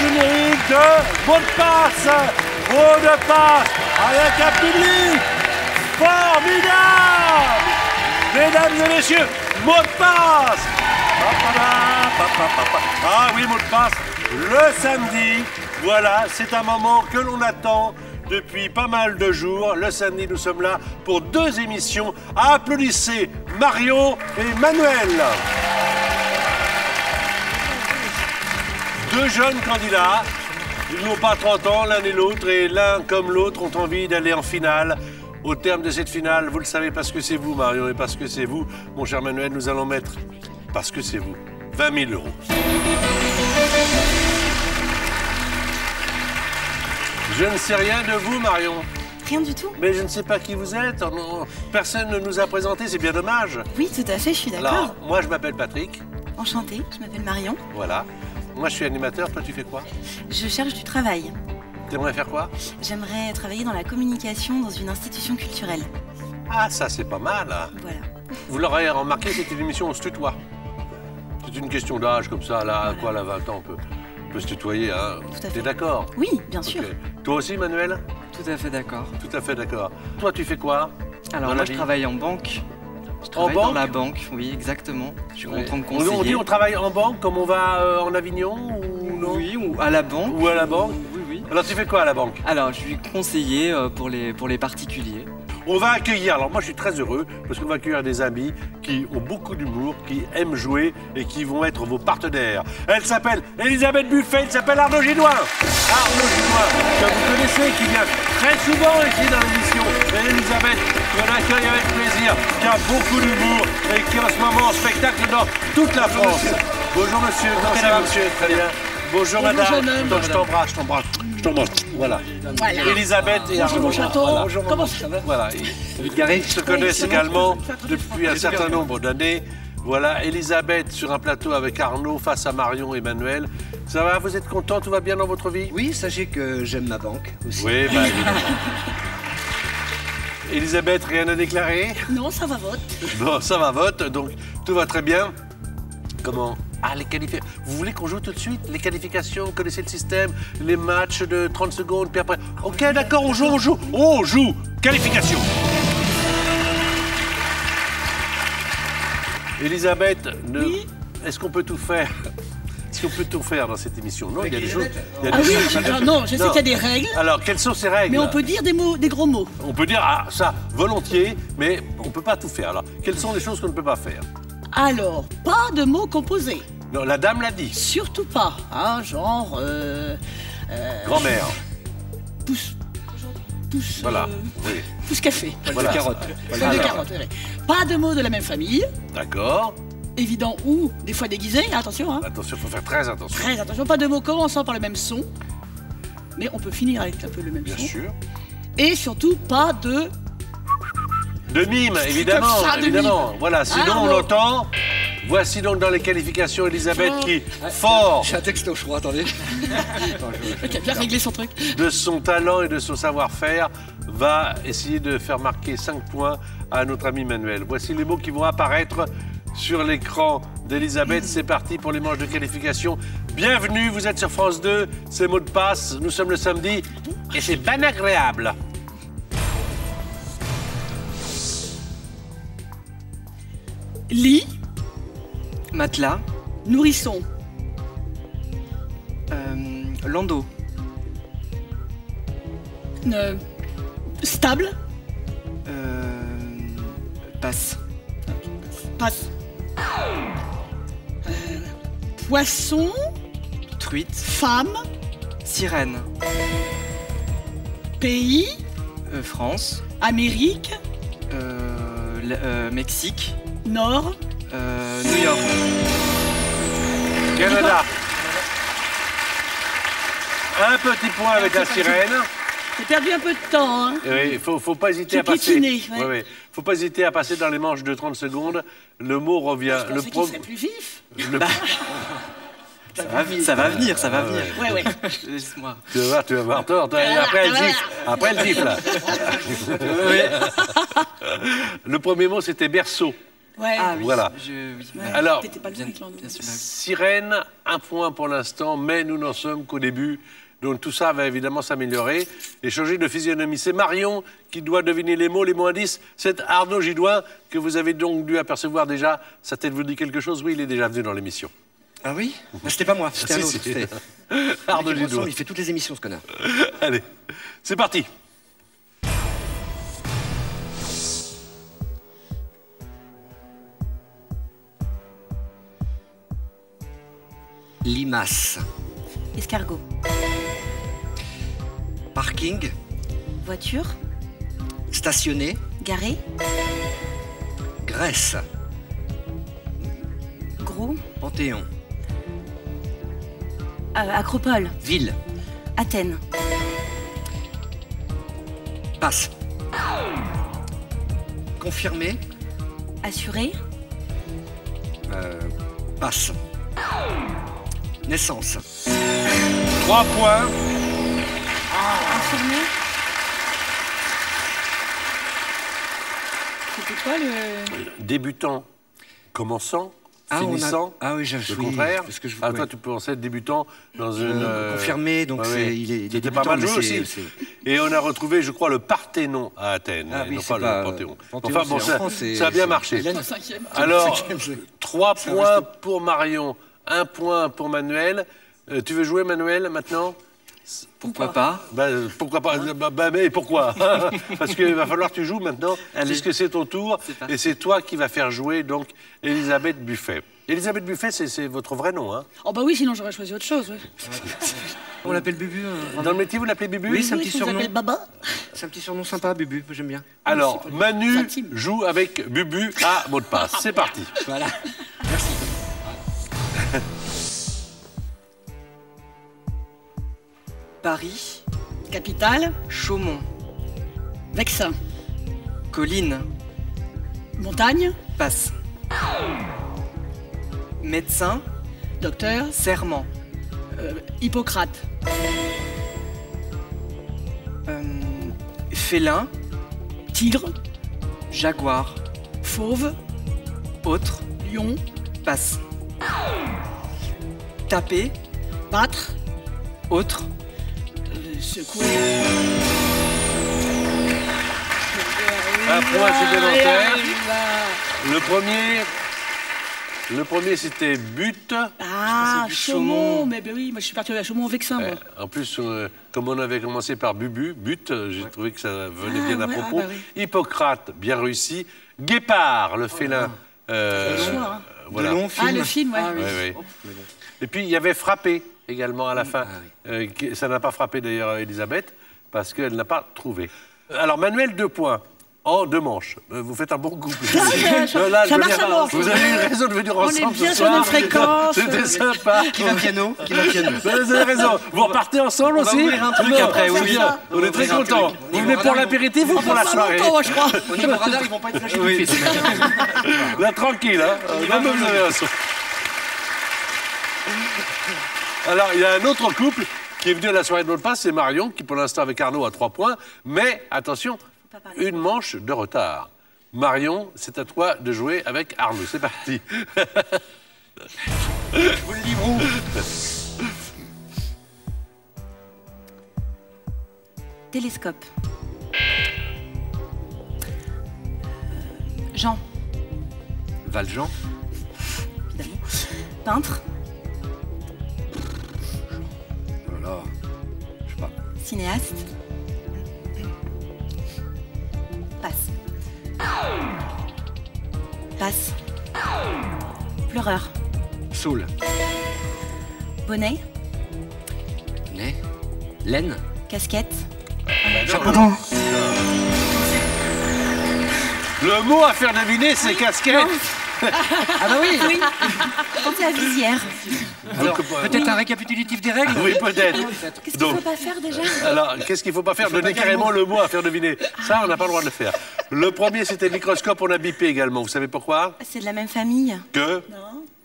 générique de mot de passe. Mot de passe avec un public formidable. Mesdames et messieurs, mot de passe. Ah oui, mot de passe, le samedi. Voilà, c'est un moment que l'on attend depuis pas mal de jours. Le samedi, nous sommes là pour 2 émissions. Applaudissez Marion et Manuel. 2 jeunes candidats. Ils n'ont pas 30 ans l'un et l'autre, et l'un comme l'autre ont envie d'aller en finale. Au terme de cette finale, vous le savez parce que c'est vous, Marion, et parce que c'est vous, mon cher Manuel, nous allons mettre, parce que c'est vous, 20 000 €. Je ne sais rien de vous, Marion. Rien du tout. Mais je ne sais pas qui vous êtes. Non, personne ne nous a présenté, c'est bien dommage. Oui, tout à fait, je suis d'accord. Alors, moi, je m'appelle Patrick. Enchantée, je m'appelle Marion. Voilà. Moi, je suis animateur. Toi, tu fais quoi? Je cherche du travail. T'aimerais faire quoi? J'aimerais travailler dans la communication dans une institution culturelle. Ah, ça, c'est pas mal. Voilà. Vous l'aurez remarqué, c'est une émission où on se tutoie. C'est une question d'âge, comme ça, là, Voilà. quoi, à 20 ans, on peut se tutoyer, hein. Tout à fait. T'es d'accord? Oui, bien sûr. Ok. Toi aussi, Manuel? Tout à fait d'accord. Tout à fait d'accord. Toi, tu fais quoi? Alors dans moi la je vie? travaille en banque. Je travaille dans banque? la banque, oui exactement. Je suis en tant que On conseiller. dit on travaille en banque comme on va en Avignon ou non? Oui, ou à la banque. Ou à la banque? Oui, oui. Alors tu fais quoi à la banque? Alors je suis conseiller pour les particuliers. On va accueillir, alors moi je suis très heureux parce qu'on va accueillir des amis qui ont beaucoup d'humour, qui aiment jouer et qui vont être vos partenaires. Elle s'appelle Elisabeth Buffet, il s'appelle Arnaud Ginois. Arnaud Ginois, que vous connaissez, qui vient très souvent ici dans l'émission. Et Elisabeth, qu'on accueille avec plaisir, qui a beaucoup d'humour et qui est en ce moment en spectacle dans toute la France. Bonjour monsieur, comment ça va monsieur? Très bien. Bonjour madame. Je t'embrasse, je t'embrasse. Je t'embrasse. Voilà. Elisabeth et Arnaud. Voilà. Comment ça va? Voilà, ils se connaissent également depuis un certain nombre d'années. Voilà, Elisabeth sur un plateau avec Arnaud face à Marion et Manuel. Ça va, vous êtes content, tout va bien dans votre vie? Oui, sachez que j'aime ma banque aussi. Oui, bah évidemment. Elisabeth, rien à déclarer? Non, ça va vote. Bon, ça va, vote, donc tout va très bien. Comment? Ah, les qualifications. Vous voulez qu'on joue tout de suite? Les qualifications, vous connaissez le système, les matchs de 30 secondes, puis après... Ok, d'accord, on joue. On joue. Qualification. Elisabeth, Oui. est-ce qu'on peut tout faire? Est-ce qu'on peut tout faire dans cette émission? Non, il y a des choses... il y a Ah des oui, choses- non, je sais qu'il y a des règles, Alors, quelles sont ces règles? mais on peut dire des mots, des gros mots. On peut dire, ah, ça, volontiers, mais on ne peut pas tout faire. Alors, quelles sont les choses qu'on ne peut pas faire? Alors, pas de mots composés. Non, la dame l'a dit. Surtout pas. Hein, genre, Grand-mère. pousse. Pousse. Voilà. Oui. Pousse café. Voilà. De carotte. Feuille de carotte, ouais. Pas de mots de la même famille. D'accord. Évident ou des fois déguisés. Attention, hein. Attention, il faut faire très attention. Très attention. Pas de mots commençant par le même son. Mais on peut finir avec un peu le même Bien son. sûr. Et surtout, pas de... De mime, évidemment. Comme ça, de évidemment. mime. Voilà, sinon Ah, on bon. entend. Voici donc dans les qualifications Elisabeth qui, fort J'ai un texto, je crois, attendez. Qui a bien réglé son truc. de son talent et de son savoir-faire, va essayer de faire marquer 5 points à notre ami Manuel. Voici les mots qui vont apparaître sur l'écran d'Elisabeth. C'est parti pour les manches de qualification. Bienvenue, vous êtes sur France 2, c'est mot de passe. Nous sommes le samedi et c'est bien agréable. Lit, Matelas, nourrisson, landau, stable, passe, passe. Poisson, truite, femme, sirène, pays, France, Amérique, Mexique, Nord, New York. Canada. Un petit point avec la sirène. j'ai perdu un peu de temps, hein. Oui, faut pas hésiter J'ai à passer. piétiné, ouais. Oui. Faut pas hésiter à passer dans les manches de 30 secondes. Le mot revient. Je pensais qu'il serait plus vif. Le- Ça va venir, ça va venir. Ouais. Laisse-moi. Tu vas voir tort. Après, elle gifle. Après, elle gifle. Le premier mot, c'était berceau. Ouais. Ah oui, Voilà. oui. Ouais, Alors, t'étais pas loin avec l'anglais. bien sûr, bah oui. Sirène, un point pour l'instant, mais nous n'en sommes qu'au début. Donc tout ça va évidemment s'améliorer et changer de physionomie. C'est Marion qui doit deviner les mots indices. C'est Arnaud Gidoin que vous avez donc dû apercevoir déjà. Sa tête vous dit quelque chose? Oui, il est déjà venu dans l'émission. Ah oui? Bah, c'était pas moi, c'était un Si, autre. si. C'était- Arnaud Avec moi, Gidoin. il fait toutes les émissions, ce connard. Allez, c'est parti. Limace. Escargot. Parking. Voiture. Stationné. Garé. Grèce. Gros. Panthéon. Acropole. Ville. Athènes. Passe. Confirmé. Assuré. Passe. Naissance. 3 points. Infirmé. C'était quoi le... Débutant, commençant, Ah, on a- finissant. Ah oui, Le contraire. Parce que je... Ah, ouais. toi, tu pensais être débutant dans une. Confirmé, donc ouais, c'est- ouais. il est C'était débutant, pas mal mais joué c'est- aussi. Et on a retrouvé, je crois, le Parthénon à Athènes, Ah et oui, non c'est pas pas- le Panthéon. Panthéon, Enfin bon, c'est en ça, France, c'est- ça a bien c'est- marché. Hélène. En cinquième. Alors, Cinquième, c'est- 3 ça points reste- pour Marion, 1 point pour Manuel. Tu veux jouer, Manuel, maintenant? Pourquoi pas? Pourquoi pas? Mais pourquoi? Parce qu'il va falloir que tu joues maintenant, Allez. puisque c'est ton tour, C'est parti. et c'est toi qui vas faire jouer donc Elisabeth Buffet. Elisabeth Buffet, c'est votre vrai nom, hein? Oh bah oui, sinon j'aurais choisi autre chose. Ouais. On l'appelle Bubu. Dans le métier, vous l'appelez Bubu? Oui, c'est un Oui, petit on surnom. s'appelle Baba. C'est un petit surnom sympa, Bubu, j'aime bien. Alors, Manu intime. joue avec Bubu à mot de passe. C'est parti. Voilà. Paris, Capitale. Chaumont, Vexin. Colline, Montagne. passe. Médecin, Docteur. serment. Hippocrate. Félin, Tigre. jaguar. Fauve. Autre, Lion. passe. Taper, Battre. autre, Secouer. Un point supplémentaire. Là. Le premier c'était but. Ah, du Chaumont. Chaumont. Mais ben oui, moi je suis partie à Chaumont Vexin, moi. En plus, comme on avait commencé par Bubu, but, j'ai trouvé que ça venait bien à ouais, propos. ah bah oui. Hippocrate, bien réussi. Guépard, le félin. le choix, hein. Voilà. De long film. Ah, le film, ouais. Ouais, ouais. Et puis il y avait frappé également à la fin. Ça n'a pas frappé d'ailleurs Elisabeth parce qu'elle n'a pas trouvé. Alors Manuel, 2 points. En 2 manches. Vous faites un bon couple. ça Là, je ça veux marche dire, à mort. vous avez eu raison de venir On ensemble est bien ce sur soir. nos fréquences. C'était sympa. Qui va piano. Qui va piano. Vous avez raison. Vous repartez ensemble On va aussi? ouvrir un truc Non, après, c'est oui. bien. On est très contents. Vous venez pour l'apéritif ou pour la soirée? Longtemps, moi, je crois. Au niveau radar, ils vont pas être lâchés Oui. tout de suite. Là, tranquille, hein. Même vous avez raison. Alors, il y a un autre couple qui est venu à la soirée de mot de passe, c'est Marion, qui pour l'instant avec Arnaud a 3 points. Mais, attention, pas parler. une manche de retard. Marion, c'est à toi de jouer avec Arnaud. C'est parti. Vous le livre où? Télescope. Jean. Valjean. Évidemment. Peintre. Oh là là. Je sais pas. Cinéaste. Passe. Passe. Pleureur. Saul. Bonnet. Nez. Laine. Casquette. Le mot à faire deviner, c'est casquette. Ah bah oui. Oui. Pensez à visière. Alors, Donc, peut-être un récapitulatif des règles. Oui, peut-être. Qu'est-ce qu'il Donc, ne faut pas faire déjà? alors, qu'est-ce qu'il ne faut pas faire? Donner carrément le mot à faire deviner. Ça, on n'a pas le droit de le faire. Le premier, c'était microscope, on a bipé également. Vous savez pourquoi? C'est de la même famille Que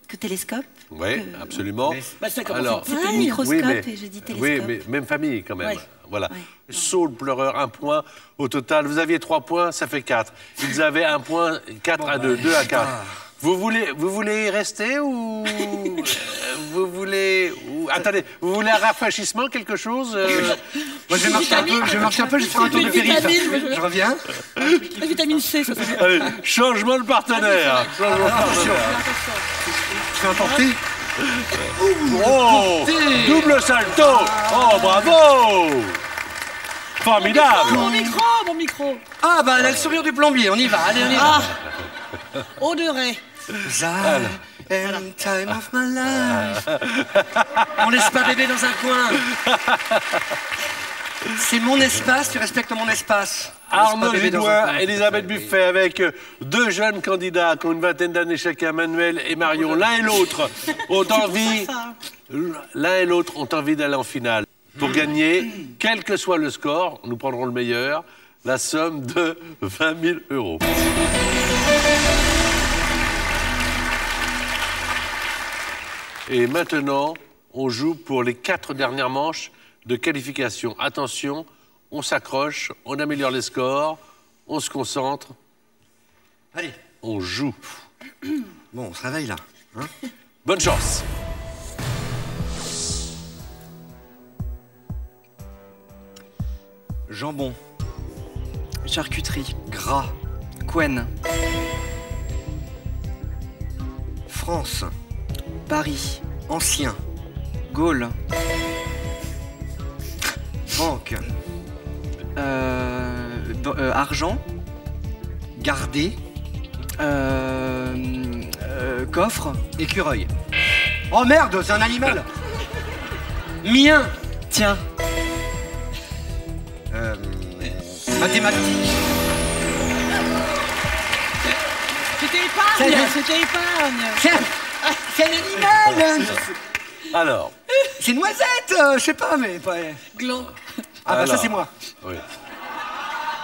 que télescope. Oui, absolument. Bah, ça commence Alors, C'est C'était pareil. microscope oui, mais, et je dis oui, télescope. mais même famille quand même. Ouais. Voilà. Saul, pleureur, 1 point. Au total, vous aviez 3 points, ça fait 4. Ils avaient 1 point, 4 à 2, 2 à 4. Vous voulez y rester ou vous voulez attendez, vous voulez un rafraîchissement, quelque chose Moi, je vais marcher un peu, je vais faire un tour de périph'. Je reviens. La vitamine C, ça fait. Allez, changement de partenaire. Changement de partenaire. Je fais un porté. Oh, double salto. Oh, bravo. Formidable. Mon micro. Ah, bah, elle a le sourire du plombier. On y va. Allez, on y va. Eau de Ré. And time of my life. On laisse pas bébé dans un coin. C'est mon espace, tu respectes mon espace. Arnaud Gidoin, Elisabeth Buffet, avec 2 jeunes candidats qui ont une vingtaine d'années chacun, Manuel et Marion. L'un et l'autre ont envie d'aller en finale. Pour gagner, quel que soit le score, nous prendrons le meilleur, la somme de 20 000 €. Et maintenant, on joue pour les 4 dernières manches de qualification. Attention, on s'accroche, on améliore les scores, on se concentre. Allez. On joue. Bon, on se réveille là. Hein? Bonne chance. Jambon. Charcuterie. Gras. Quen. France. Paris. Ancien. Gaulle. Banque. Argent. Garder. Coffre. Écureuil. Oh merde, c'est un animal. Mien. Tiens. Mathématiques. C'était épargne. C'est un animal. Alors. C'est noisette, je sais pas, mais pas. Gland. Ah bah Alors. ça c'est moi. Oui.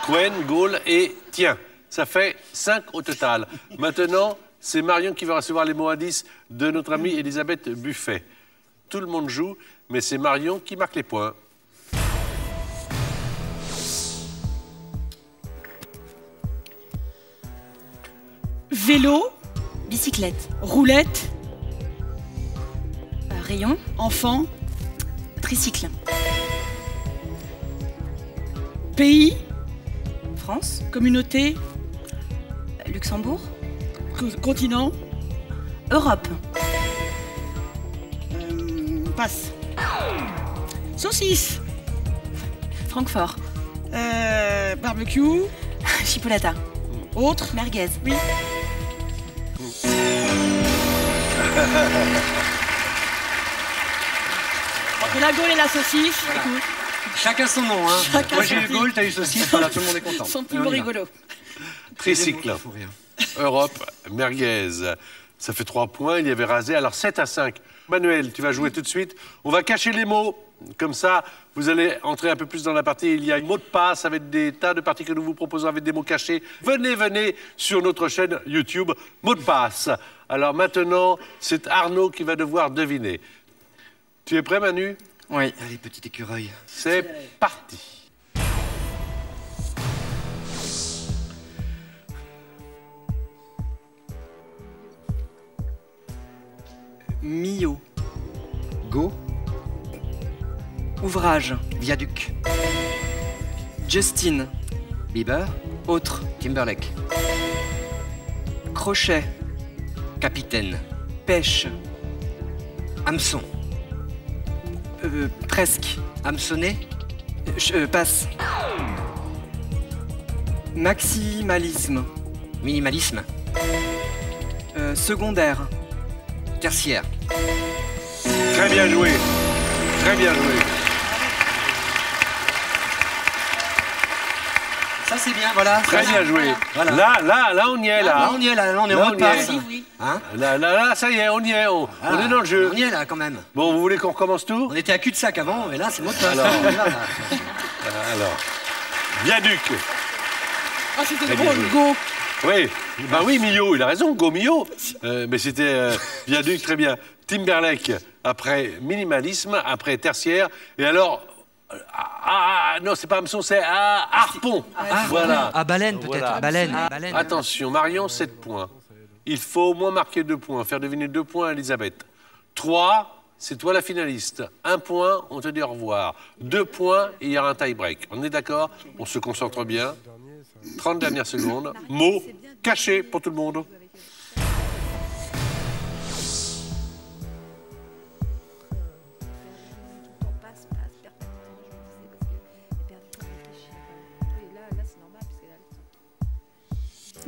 Quen, Gaulle et tiens. Ça fait 5 au total. Maintenant, c'est Marion qui va recevoir les mots indices de notre amie Elisabeth Buffet. Tout le monde joue, mais c'est Marion qui marque les points. Vélo. Bicyclette. Roulette. Rayon. Enfant. Tricycle. Pays. France. Communauté. Luxembourg. Continent. Europe. Passe. Saucisse. Francfort. Barbecue. Chipolata. Autre. Merguez. Oui. Entre la Gaule et la saucisse. Écoute, Chacun son nom, hein. Chacun Moi j'ai son eu nom. Gaulle, t'as eu saucisse, voilà, tout le monde est content. sont plus Et on y va. rigolos. Tricycle. Faut rire. Europe, merguez. Ça fait 3 points, il y avait rasé. Alors 7 à 5. Manuel, tu vas jouer tout de suite. On va cacher les mots. Comme ça, vous allez entrer un peu plus dans la partie. Il y a un mot de passe avec des tas de parties que nous vous proposons avec des mots cachés. Venez sur notre chaîne YouTube. Mot de passe. Alors maintenant, c'est Arnaud qui va devoir deviner. Tu es prêt, Manu? Oui. Allez, petit écureuil. C'est parti. Millau. Go. Ouvrage. Viaduc. Justin. Bieber. Autre. Timberlake. Crochet. Capitaine. Pêche. Hameçon. Presque. Hameçonné. Passe. Maximalisme. Minimalisme. Secondaire. Tertiaire. Très bien joué. Très bien joué. Ça c'est bien, voilà. Très bien joué. Voilà. Là, on y est, là. Là on y est, là on est Là, en on mode y est. passe. Oui. Hein? Là, ça y est, on y est. On est dans le jeu. On y est là quand même. Bon, vous voulez qu'on recommence tout? On était à cul-de-sac avant, mais là c'est mode passe. Alors. On y va, là. Alors, viaduc. Ah, c'était Très drôle. bien joué. Go. Oui, bah oui, Millot, il a raison, Go Millot. Mais c'était viaduc, très bien. Timberlake, après minimalisme, après tertiaire. Et alors, Non, c'est pas hameçon, c'est harpon. Voilà. Ah, baleine peut-être. Voilà. Baleine. Baleine. Attention, Marion, 7 points. Il faut au moins marquer 2 points, faire deviner 2 points à Elisabeth. 3, c'est toi la finaliste. 1 point, on te dit au revoir. 2 points, et il y aura un tie-break. On est d'accord? On se concentre bien. 30 dernières secondes. Mot caché pour tout le monde.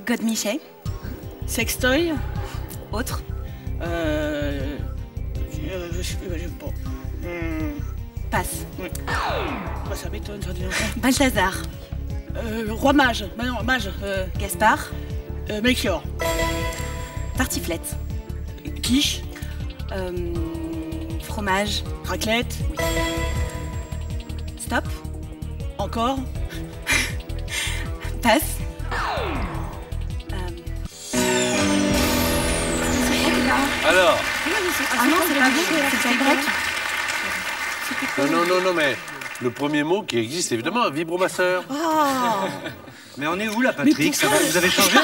Godemiché. Sextoy. Autre. Je sais pas. Passe. Bah, ça m'étonne, ça dit longtemps. Balthazar. Roi mage. Bah non, mage. Gaspard. Melchior. Tartiflette. Quiche. Fromage. Raclette. Stop. Encore. Passe. Alors, Ah non, c'est pas bon, c'est le break. non, mais le premier mot qui existe, évidemment, vibromasseur. Mais on est où là, Patrick? Vous avez changé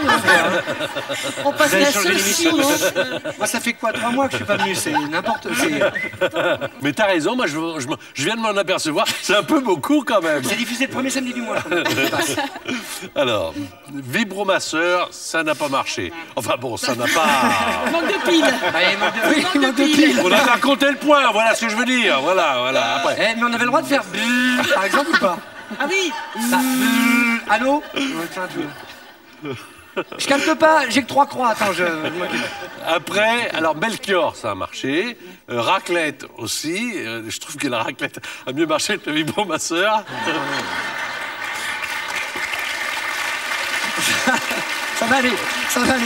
On passe Vous avez la changé l'émission. sauce. Moi, ça fait quoi? 3 mois que je suis pas venu. C'est n'importe quoi. Mais t'as raison, moi je viens de m'en apercevoir, c'est un peu beaucoup quand même. C'est diffusé le premier samedi du mois. Alors, vibromasseur, ça n'a pas marché. Enfin bon, ça n'a pas... Manque de piles. Allez, Manque de piles. On a pas compté le point, voilà ce que je veux dire. Voilà, après. Eh, mais on avait le droit de faire par exemple ou pas? Ah oui. Allô? Je capte pas, j'ai que 3 croix. Attends, Après, alors Melchior, ça a marché. Raclette aussi. Je trouve que la raclette a mieux marché que le vibromasseur. Ça va aller,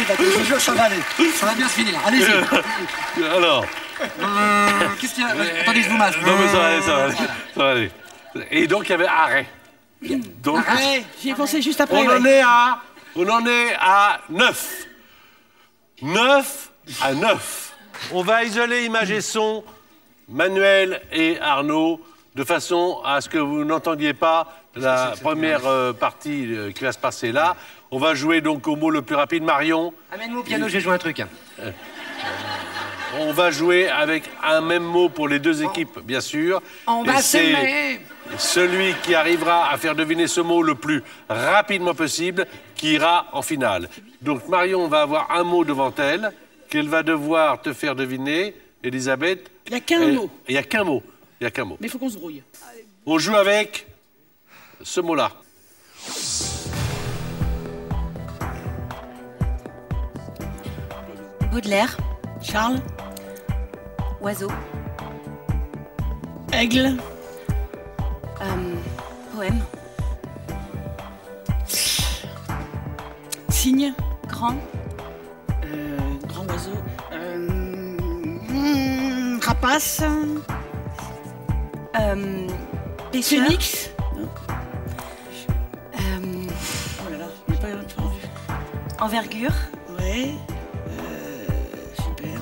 Patrick, je jure, ça va aller. Ça va bien se finir, allez-y. Alors... Qu'est-ce qu'il y a? Attendez, je vous masse. Non mais ça va aller. Et donc il y avait arrêt. Donc, J'y ai pensé juste après. on en est à 9. 9 à 9. On va isoler image et son, Manuel et Arnaud, de façon à ce que vous n'entendiez pas la première partie qui va se passer là. On va jouer donc au mot le plus rapide. Marion. Amène-moi au piano, j'ai joué un truc. On va jouer avec un même mot pour les deux équipes, bien sûr. On va Et c'est s'aimer. celui qui arrivera à faire deviner ce mot le plus rapidement possible qui ira en finale. Donc Marion va avoir un mot devant elle qu'elle va devoir te faire deviner. Elisabeth. Il n'y a qu'un mot. Il n'y a qu'un mot. Mais il faut qu'on se brouille. On joue avec ce mot-là. Baudelaire. Charles. Oiseau. Aigle. Poème. Cygne. Grand. Grand oiseau. Rapace. Pêcheur. Phénix. Oh là là, j'ai pas entendu. Envergure. Ouais. Super.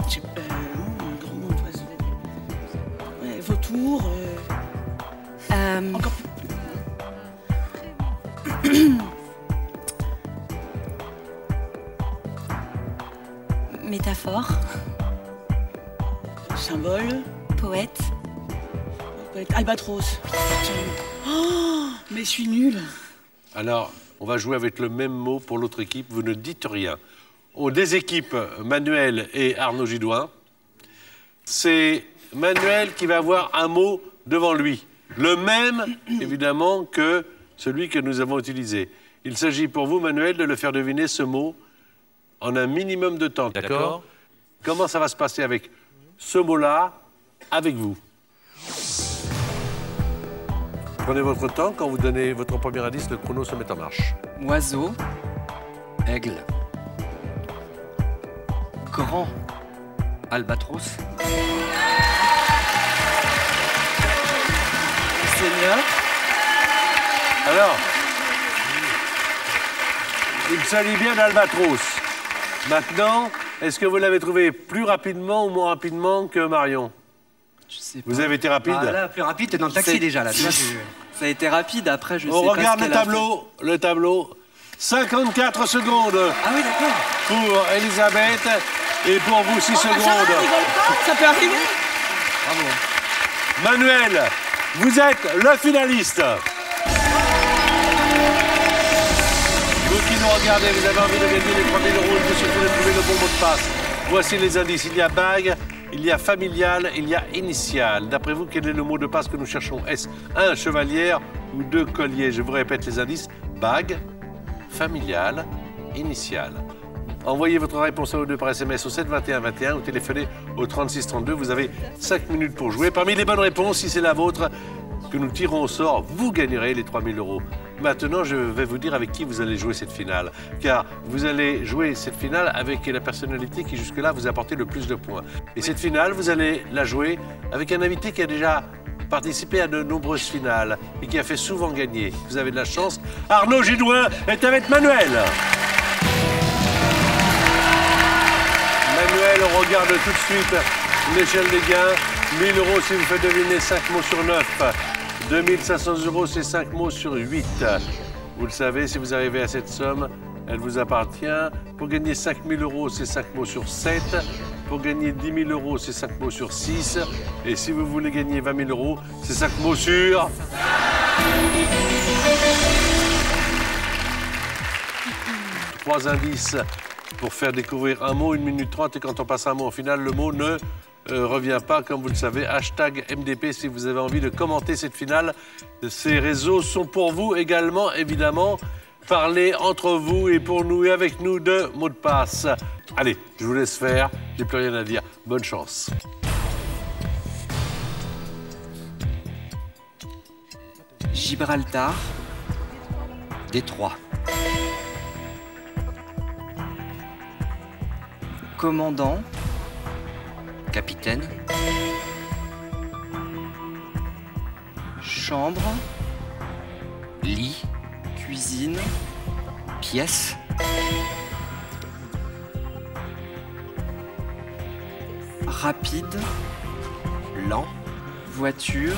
J'ai pas. Un grand nom d'oiseau. Ouais, vautour. Encore Métaphore. symbole. Poète. Albatros. Oh, mais je suis nulle. Alors, on va jouer avec le même mot pour l'autre équipe. Vous ne dites rien. Aux des équipes, Manuel et Arnaud Gidouin, c'est Manuel qui va avoir un mot devant lui. Le même, évidemment, que celui que nous avons utilisé. Il s'agit pour vous, Manuel, de le faire deviner ce mot en un minimum de temps. D'accord? Comment ça va se passer avec ce mot-là, avec vous? Prenez votre temps. Quand vous donnez votre premier indice, le chrono se met en marche. Oiseau. Aigle. Grand. Albatros. Seigneur. Alors, il s'agit bien d'Albatros. Maintenant, est-ce que vous l'avez trouvé plus rapidement ou moins rapidement que Marion? Je sais pas. Vous avez été rapide. Ah, là, plus rapide, t'es dans le taxi C'est- déjà, là. Tu vois, Ça a été rapide, après, je sais On pas regarde ce le qu'elle a tableau. Le tableau. 54 secondes Ah oui, d'accord. pour Elisabeth et pour vous 6 Ça va, secondes. rigole pas, ça peut arriver. Bravo. Manuel, vous êtes le finaliste. Vous qui nous regardez, vous avez envie de gagner les 3 000 €, il vous suffit de trouver le bon mot de passe. Voici les indices. Il y a bague, il y a familial, il y a initial. D'après vous, quel est le mot de passe que nous cherchons? Est-ce 1 chevalière ou 2 colliers? Je vous répète les indices. Bague, familial, initial. Envoyez votre réponse à O2 par SMS au 7 21 21 ou téléphonez au 36 32. Vous avez 5 minutes pour jouer. Parmi les bonnes réponses, si c'est la vôtre, que nous tirons au sort, vous gagnerez les 3 000 €. Maintenant, je vais vous dire avec qui vous allez jouer cette finale. Car vous allez jouer cette finale avec la personnalité qui jusque-là vous a apporté le plus de points. Et cette finale, vous allez la jouer avec un invité qui a déjà participé à de nombreuses finales et qui a fait souvent gagner. Vous avez de la chance. Arnaud Gidouin est avec Manuel. Manuel, on regarde tout de suite l'échelle des gains. 1 000 € si vous faites deviner 5 mots sur 9. 2 500 €, c'est 5 mots sur 8. Vous le savez, si vous arrivez à cette somme, elle vous appartient. Pour gagner 5 000 €, c'est 5 mots sur 7. Pour gagner 10 000 €, c'est 5 mots sur 6. Et si vous voulez gagner 20 000 €, c'est 5 mots sur... Trois indices pour faire découvrir un mot, 1 minute 30. Et quand on passe un mot, au final, le mot ne revient pas, comme vous le savez. Hashtag MDP si vous avez envie de commenter cette finale. Ces réseaux sont pour vous également, évidemment. Parlez entre vous et pour nous et avec nous de mots de passe. Allez, je vous laisse faire. J'ai plus rien à dire. Bonne chance. Gibraltar, Détroit. commandant, Capitaine. chambre, Lit. cuisine, Pièce. rapide, Lent. voiture,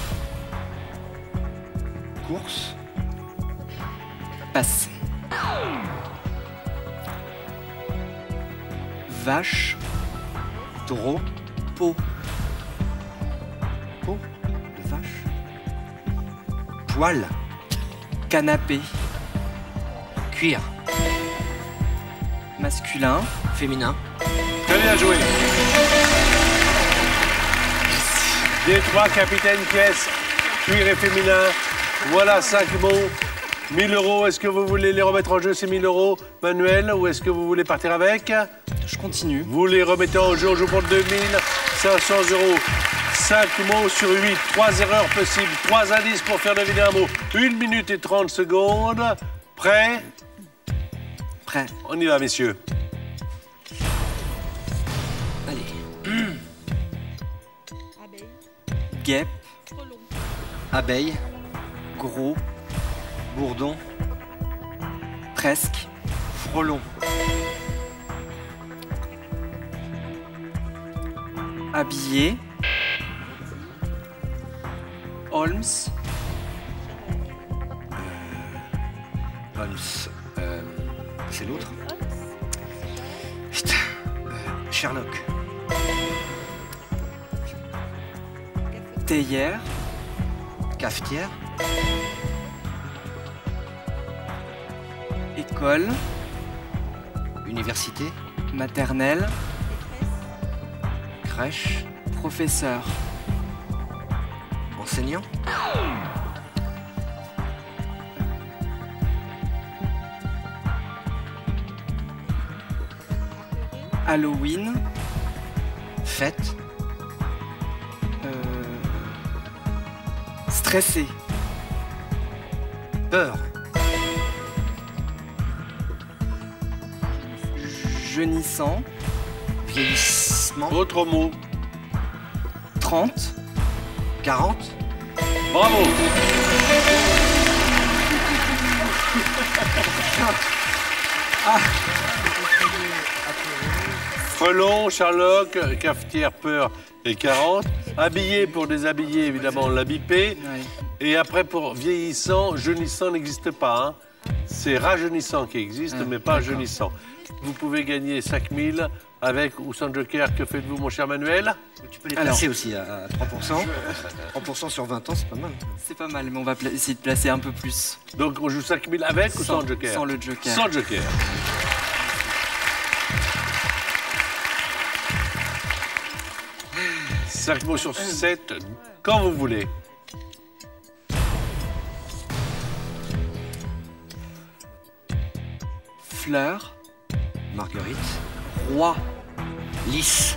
Course. passé. Vache, Taureau. peau, Peau de vache. Poil. canapé, Cuir. masculin, Féminin. Très bien joué. Détroit, capitaine, pièce, cuir et féminin. Voilà 5 mots. 1 000 €. Est-ce que vous voulez les remettre en jeu, ces 1 000 €, Manuel, ou est-ce que vous voulez partir avec? je continue. Vous les remettez en jeu, on joue pour 2 500 €. 5 mots sur 8, 3 erreurs possibles, 3 indices pour faire deviner un mot. 1 minute et 30 secondes. Prêt? Prêt. On y va, messieurs. Allez. Guêpe, Abeille. gros, Bourdon. presque, Frelon. habillé, Holmes, Holmes. C'est l'autre. Putain. Sherlock. théière, Cafetière. école, Université. maternelle, Crèche. professeur, Enseignant. Halloween, Fête. stressé, Peur. jeunissant, Vieillissement. Autre mot. 30, 40. Bravo. Frelon, Sherlock, cafetière, peur et 40. Habillé pour déshabiller, évidemment, on l'a bipé. Ouais. Et après, pour vieillissant, jeunissant n'existe pas. Hein. C'est rajeunissant qui existe, mais pas jeunissant. Vous pouvez gagner 5 000 avec ou sans joker. Que faites-vous, mon cher Manuel? Tu peux les placer aussi à 3%. 3% sur 20 ans, c'est pas mal. C'est pas mal, mais on va essayer de placer un peu plus. Donc, on joue 5 000 avec ou sans joker? Sans le joker. Sans joker. Cinq mots sur 7, quand vous voulez. Fleur. Marguerite. Roi. Lys.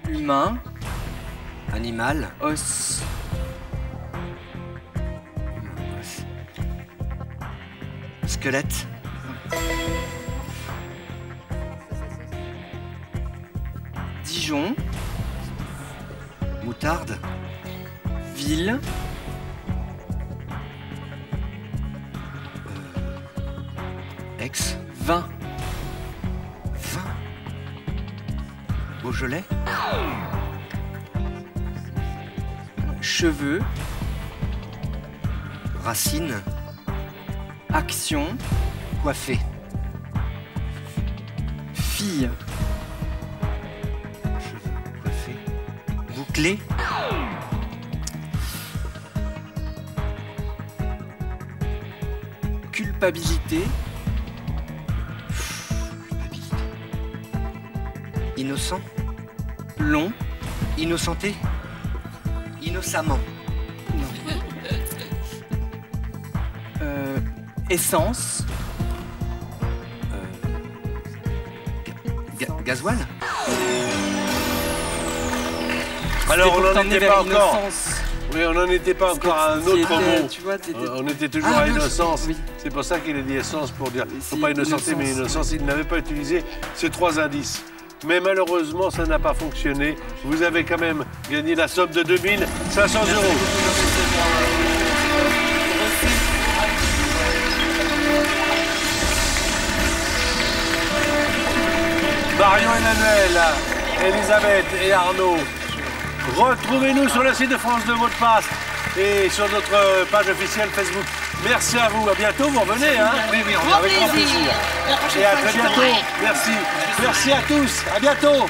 Humain. Animal. Os. Squelette. Dijon. Moutarde. Ville. Aix. Vin. Vin. Beaujolais. Cheveux. Racine. Action. Coiffé. Fille. Coiffé. Bouclé. Culpabilité. Culpabilité. Innocent. Long. Innocenté. Innocemment. Essence. Gasoil. Alors, on n'en t'emmener était vers pas encore. l'innocence. Oui, on n'en était pas encore à un Tu autre étais- mot. Tu vois, t'étais- On était toujours Ah, à oui, innocence. oui. C'est pour ça qu'il a dit essence pour dire. Il ne faut Si, pas innocenter, mais innocence. innocence. Il n'avait pas utilisé ces 3 indices. Mais malheureusement, ça n'a pas fonctionné. Vous avez quand même gagné la somme de 2 500 euros. Marion et Manuel, Elisabeth et Arnaud, retrouvez-nous sur le site de France 2 mot de passe et sur notre page officielle Facebook. Merci à vous, à bientôt, vous revenez, hein? Oui, oui, Grand Avec grand plaisir. plaisir. La prochaine Et à fois, très je bientôt. viendrai. Merci. Merci à tous. À bientôt.